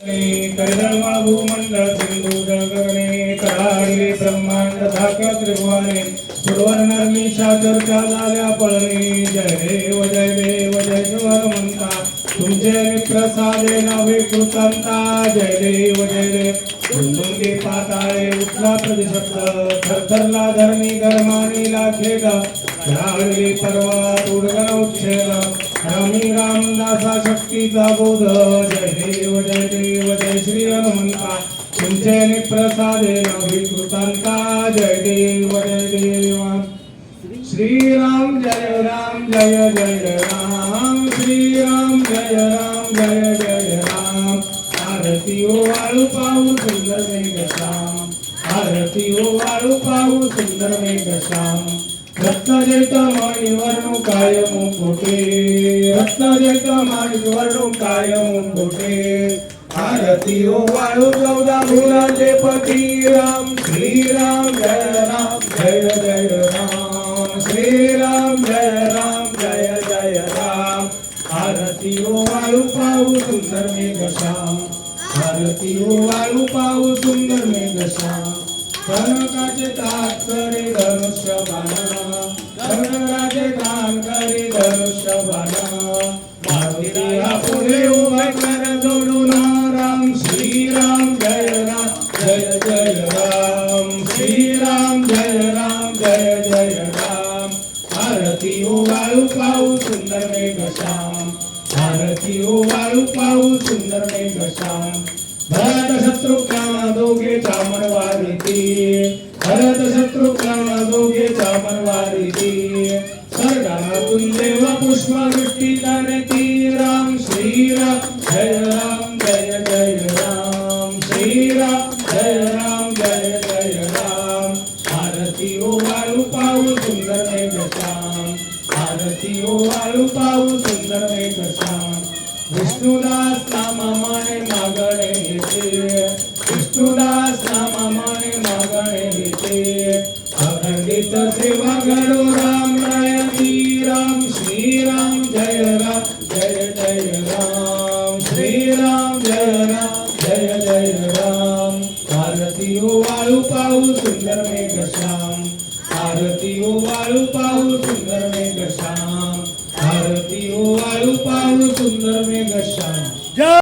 कैदर्मा भूमंडल सिंधु जगगणे कराळे ब्रह्मांड धाका त्रिभुवने पूर्वनर्मिषा चर्चा झाल्या पळणी जय देव जय शिवर म्हणता तुमचे प्रसादे नवे कृतांता जय देव तुंगे पाताळे उठला प्रतिशब्द थरथरला धरणी गरमानी लाखेद राळी पर्वत उडगण उच्छेद रामी रामदासा शक्तीचा बोध जय देव जय श्री हनुमंता तुमचे प्रसादे नविकृतांता जय देव श्रीराम जय राम श्रीराम जय राम आरती ओ वाळू पाहू सुंदर मेघश्याम आरती ओ वाळू पाहू सुंदर मेघश्याम रत्नजैत मणिवर्णु काय मुकुटे रत्नजैत मणिवर्णु काय मुकुटे आरती ओ वाळू 14 भुवनाचे पती राम श्रीराम जय राम श्रीराम जय राम आरती ओ वाळू पाहू सुंदर मेघश्याम आरती ओ वाळू पाहू सुंदर मेघश्याम कनकाचे ताट करे धनुष्य बाण कनकाचे ताट करे धनुष्य बाण मारुती पुढे उभा कर जोडून राम श्रीराम जय राम श्रीराम जय राम आरती ओ वाळू पाहू सुंदर मेघश्याम आरती ओ वाळू पाहू सुंदर मेघश्याम भरत शत्रुघ्न दोघे चामरवारीती भरत शत्रुघ्न दोघे चामरवारीती स्वर्गातून देव पुष्पवृष्टी करती राम श्रीराम जय राम श्रीराम जय राम आरती ओ वाळू पाहू सुंदर मेघश्याम आरती ओ वाळू पाहू सुंदर मेघश्याम विष्णुदास नामाने मागणे घेते विष्णुदास नामाने मागणे घेते अखंडित सेवा घडो राम रायती राम श्रीराम जय राम श्रीराम जय राम आरती ओ वाळू पाहू सुंदर मेघश्याम आरती ओ वाळू पाहू सुंदर मेघश्याम आरती ओ वाळू पाहू सुंदर मेघश्याम